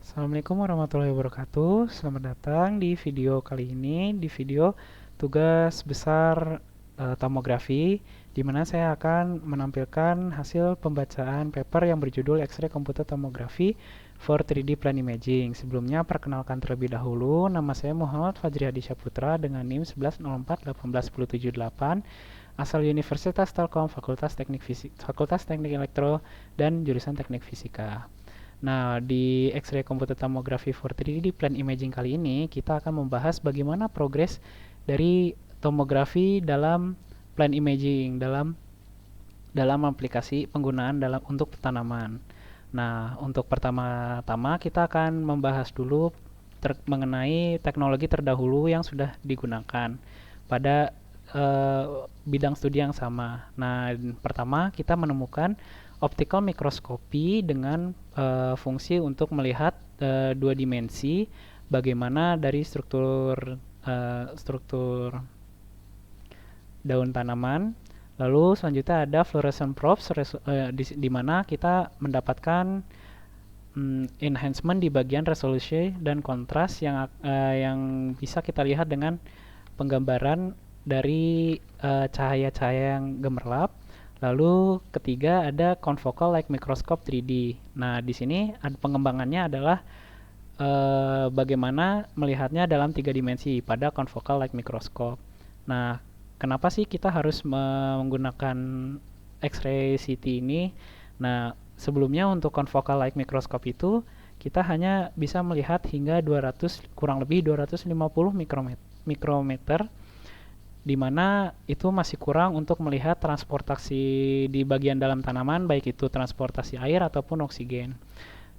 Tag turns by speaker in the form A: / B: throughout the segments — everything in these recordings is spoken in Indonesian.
A: Assalamualaikum warahmatullahi wabarakatuh. Selamat datang di video kali ini, di video tugas besar tomografi, di mana saya akan menampilkan hasil pembacaan paper yang berjudul X-ray Computed Tomography for 3D Plan Imaging. Sebelumnya, perkenalkan terlebih dahulu, nama saya Muhammad Fajri Hadi Syaputra dengan NIM 1104 asal Universitas Telkom, Fakultas Teknik Elektro, dan jurusan Teknik Fisika. Nah, di X-ray Computed Tomography for 3D Plan Imaging kali ini, kita akan membahas bagaimana progres dari tomografi dalam plan imaging, dalam aplikasi penggunaan untuk tanaman. Nah, untuk pertama-tama kita akan membahas dulu mengenai teknologi terdahulu yang sudah digunakan pada bidang studi yang sama. Nah, pertama kita menemukan optical microscopy dengan fungsi untuk melihat dua dimensi bagaimana dari struktur daun tanaman. Lalu selanjutnya ada fluorescent probes di mana kita mendapatkan enhancement di bagian resolusi dan kontras yang bisa kita lihat dengan penggambaran dari cahaya-cahaya yang gemerlap. Lalu ketiga ada confocal light microscope 3D. Nah, di sini ada pengembangannya adalah bagaimana melihatnya dalam tiga dimensi pada confocal light microscope. Nah, kenapa sih kita harus menggunakan X-ray CT ini? Nah, sebelumnya untuk confocal light microscope itu kita hanya bisa melihat hingga kurang lebih 250 mikrometer, di mana itu masih kurang untuk melihat transportasi di bagian dalam tanaman, baik itu transportasi air ataupun oksigen.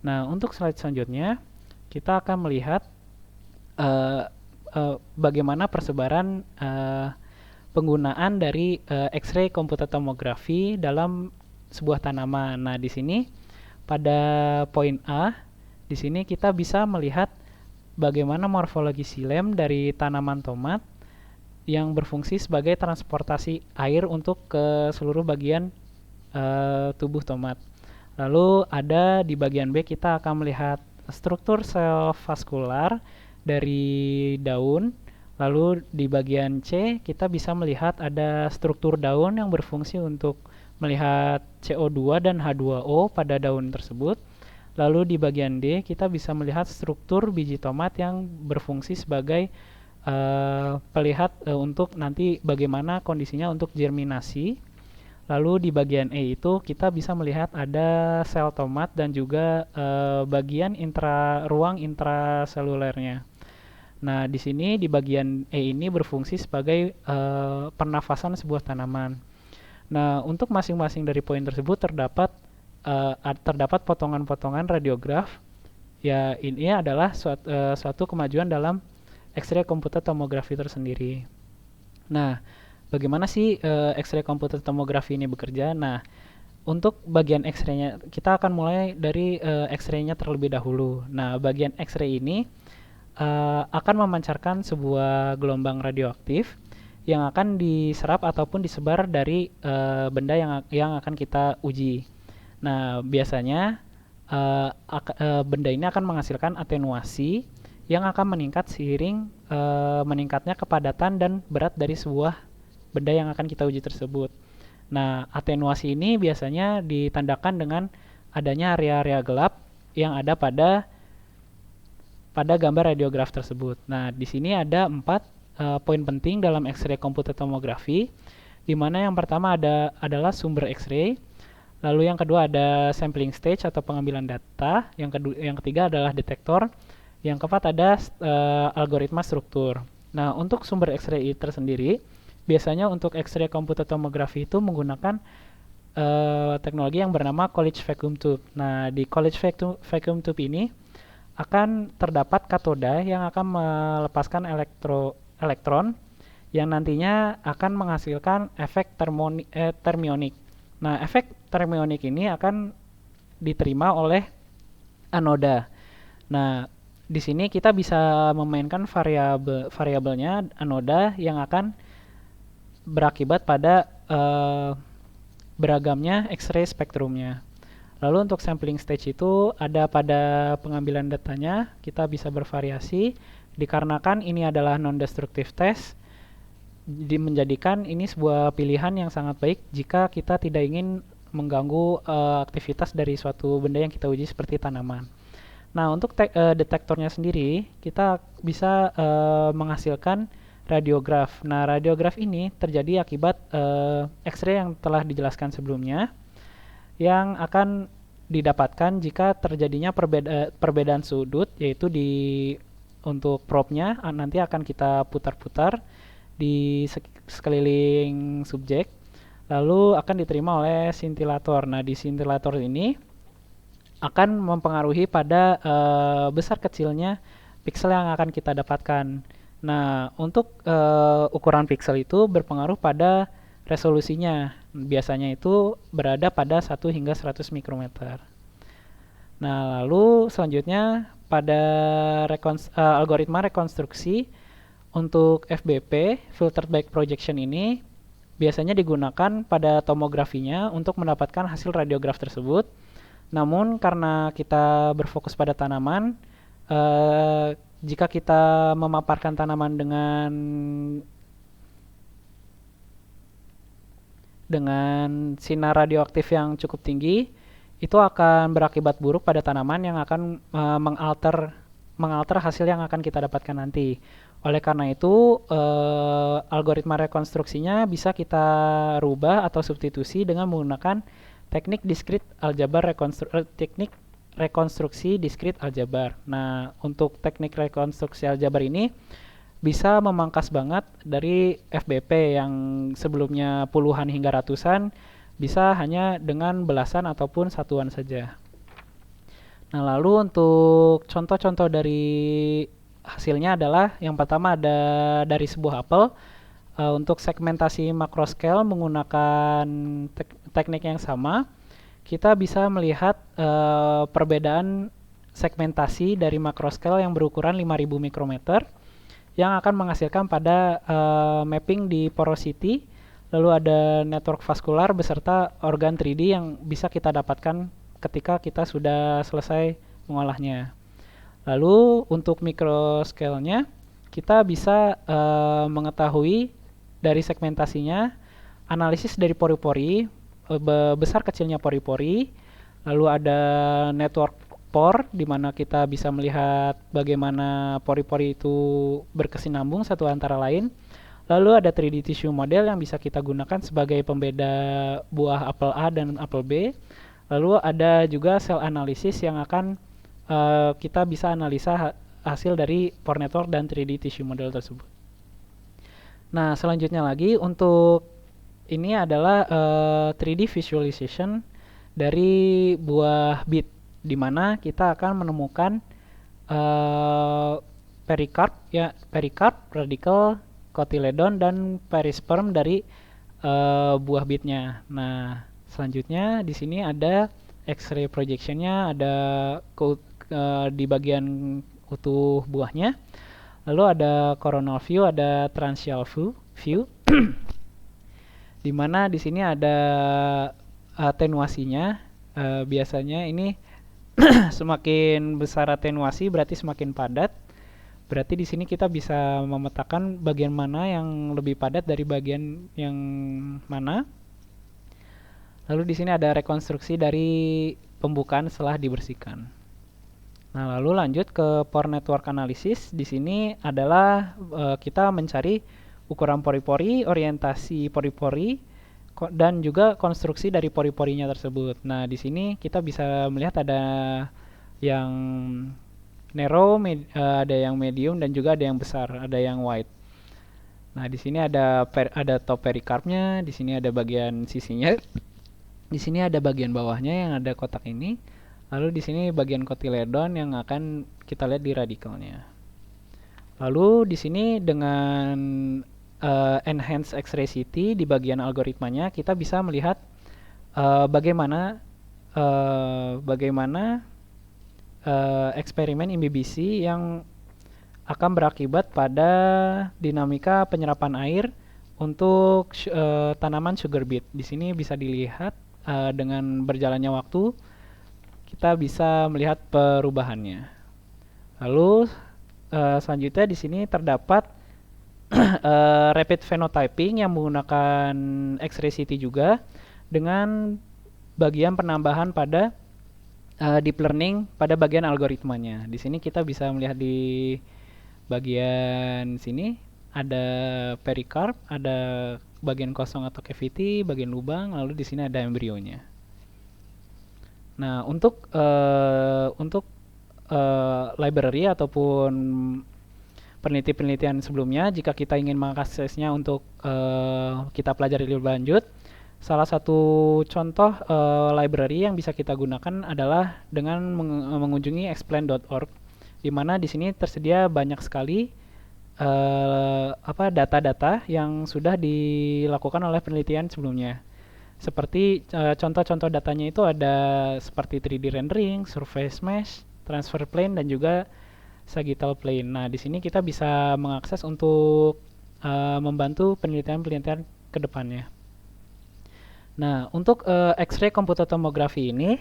A: Nah, untuk slide selanjutnya, kita akan melihat bagaimana persebaran penggunaan dari X-ray computed tomography dalam sebuah tanaman. Nah, di sini pada poin A, di sini kita bisa melihat bagaimana morfologi xilem dari tanaman tomat yang berfungsi sebagai transportasi air untuk ke seluruh bagian tubuh tomat. Lalu ada di bagian B kita akan melihat struktur sel vaskular dari daun. Lalu di bagian C kita bisa melihat ada struktur daun yang berfungsi untuk melihat CO2 dan H2O pada daun tersebut. Lalu di bagian D kita bisa melihat struktur biji tomat yang berfungsi sebagai pelihat untuk nanti bagaimana kondisinya untuk germinasi. Lalu di bagian E itu kita bisa melihat ada sel tomat dan juga bagian ruang intraselulernya. Nah, di sini di bagian E ini berfungsi sebagai pernafasan sebuah tanaman. Nah, untuk masing-masing dari poin tersebut terdapat potongan-potongan radiograf. Ya, ini adalah suatu kemajuan dalam X-ray computed tomography tersendiri. Nah, bagaimana sih X-ray computed tomography ini bekerja? Nah, untuk bagian X-ray-nya kita akan mulai dari X-ray-nya terlebih dahulu. Nah, bagian X-ray ini akan memancarkan sebuah gelombang radioaktif yang akan diserap ataupun disebar dari benda yang akan kita uji. Nah, biasanya benda ini akan menghasilkan atenuasi yang akan meningkat seiring meningkatnya kepadatan dan berat dari sebuah benda yang akan kita uji tersebut. Nah, atenuasi ini biasanya ditandakan dengan adanya area-area gelap yang ada pada gambar radiograf tersebut. Nah, di sini ada 4 poin penting dalam X-ray computed tomography, di mana yang pertama adalah sumber X-ray, lalu yang kedua ada sampling stage atau pengambilan data, yang ketiga adalah detektor, yang keempat ada algoritma struktur. Nah, untuk sumber X-ray tersendiri, biasanya untuk X-ray computed tomography itu menggunakan teknologi yang bernama College Vacuum Tube. Nah, di College Vacuum Tube ini akan terdapat katoda yang akan melepaskan elektron yang nantinya akan menghasilkan efek termionik. Nah, efek termionik ini akan diterima oleh anoda. Nah, di sini kita bisa memainkan variabelnya anoda yang akan berakibat pada beragamnya X-ray spektrumnya. Lalu untuk sampling stage itu ada pada pengambilan datanya, kita bisa bervariasi. Dikarenakan ini adalah non-destructive test, menjadikan ini sebuah pilihan yang sangat baik jika kita tidak ingin mengganggu aktivitas dari suatu benda yang kita uji seperti tanaman. Nah, untuk detektornya sendiri, kita bisa menghasilkan radiograf. Nah, radiograf ini terjadi akibat X-ray yang telah dijelaskan sebelumnya, yang akan didapatkan jika terjadinya perbedaan sudut, yaitu untuk probe-nya nanti akan kita putar-putar di sekeliling subjek, lalu akan diterima oleh scintillator. Nah, di scintillator ini akan mempengaruhi pada besar kecilnya pixel yang akan kita dapatkan. Nah, untuk ukuran pixel itu berpengaruh pada resolusinya. Biasanya itu berada pada 1 hingga 100 mikrometer. Nah, lalu selanjutnya pada algoritma rekonstruksi untuk FBP, filtered back projection ini biasanya digunakan pada tomografinya untuk mendapatkan hasil radiograf tersebut. Namun karena kita berfokus pada tanaman, jika kita memaparkan tanaman dengan sinar radioaktif yang cukup tinggi, itu akan berakibat buruk pada tanaman yang akan mengalter hasil yang akan kita dapatkan nanti. Oleh karena itu, algoritma rekonstruksinya bisa kita rubah atau substitusi dengan menggunakan teknik rekonstruksi diskrit aljabar. Nah, untuk teknik rekonstruksi aljabar ini bisa memangkas banget dari FBP yang sebelumnya puluhan hingga ratusan, bisa hanya dengan belasan ataupun satuan saja. Nah, lalu untuk contoh-contoh dari hasilnya adalah yang pertama ada dari sebuah apel. Untuk segmentasi makroscale menggunakan teknik yang sama, kita bisa melihat perbedaan segmentasi dari makroscale yang berukuran 5000 mikrometer yang akan menghasilkan pada mapping di porosity, lalu ada network vaskular beserta organ 3D yang bisa kita dapatkan ketika kita sudah selesai mengolahnya. Lalu untuk microscale-nya, kita bisa mengetahui dari segmentasinya, analisis dari pori-pori, besar kecilnya pori-pori, lalu ada network pore di mana kita bisa melihat bagaimana pori-pori itu berkesinambung satu antara lain. Lalu ada 3D tissue model yang bisa kita gunakan sebagai pembeda buah apel A dan apel B. Lalu ada juga cell analysis yang akan kita bisa analisa hasil dari pore network dan 3D tissue model tersebut. Nah, selanjutnya lagi untuk ini adalah 3D visualization dari buah beet, di mana kita akan menemukan perikarp, radikel, cotyledon, dan perisperm dari buah beetnya. Nah, selanjutnya di sini ada X-ray projectionnya, ada di bagian utuh buahnya. Lalu ada coronal view, ada transial view, di mana di sini ada atenuasinya. Biasanya ini semakin besar atenuasi berarti semakin padat. Berarti di sini kita bisa memetakan bagian mana yang lebih padat dari bagian yang mana. Lalu di sini ada rekonstruksi dari pembukaan setelah dibersihkan. Nah, lalu lanjut ke pore network analysis. Di sini adalah kita mencari ukuran pori-pori, orientasi pori-pori, dan juga konstruksi dari pori-porinya tersebut. Nah, di sini kita bisa melihat ada yang narrow, ada yang medium, dan juga ada yang besar, ada yang wide. Nah, di sini ada top perikarpnya, di sini ada bagian sisinya, di sini ada bagian bawahnya yang ada kotak ini, lalu di sini bagian cotyledon yang akan kita lihat di radikalnya. Lalu di sini dengan enhanced X-ray CT di bagian algoritmanya kita bisa melihat bagaimana eksperimen imbibisi yang akan berakibat pada dinamika penyerapan air untuk tanaman sugar beet. Di sini bisa dilihat dengan berjalannya waktu kita bisa melihat perubahannya. Lalu selanjutnya di sini terdapat rapid phenotyping yang menggunakan X-ray CT juga dengan bagian penambahan pada deep learning pada bagian algoritmanya. Di sini kita bisa melihat di bagian sini ada pericarp, ada bagian kosong atau cavity, bagian lubang, lalu di sini ada embrionya. Nah, untuk library ataupun penelitian sebelumnya, jika kita ingin mengaksesnya untuk kita pelajari lebih lanjut, salah satu contoh library yang bisa kita gunakan adalah dengan mengunjungi explain.org, di mana di sini tersedia banyak sekali data-data yang sudah dilakukan oleh penelitian sebelumnya. Seperti contoh-contoh datanya itu ada seperti 3D rendering, surface mesh, transfer plane, dan juga sagittal plane. Nah, di sini kita bisa mengakses untuk membantu penelitian-penelitian ke depannya. Nah, untuk X-ray computed tomography ini,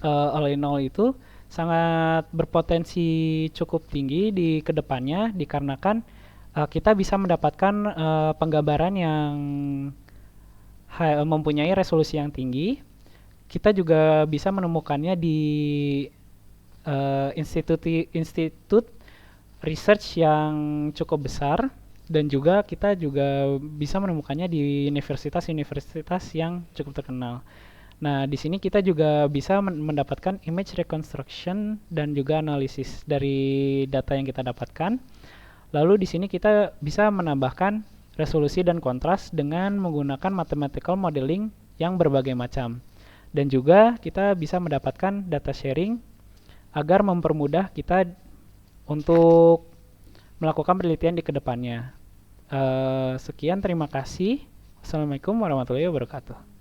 A: all in all itu sangat berpotensi cukup tinggi di kedepannya dikarenakan kita bisa mendapatkan penggambaran yang mempunyai resolusi yang tinggi. Kita juga bisa menemukannya di institut research yang cukup besar, dan juga kita juga bisa menemukannya di universitas-universitas yang cukup terkenal. Nah, di sini kita juga bisa mendapatkan image reconstruction dan juga analisis dari data yang kita dapatkan. Lalu di sini kita bisa menambahkan resolusi dan kontras dengan menggunakan mathematical modeling yang berbagai macam. Dan juga kita bisa mendapatkan data sharing agar mempermudah kita untuk melakukan penelitian di kedepannya. Sekian, terima kasih. Assalamualaikum warahmatullahi wabarakatuh.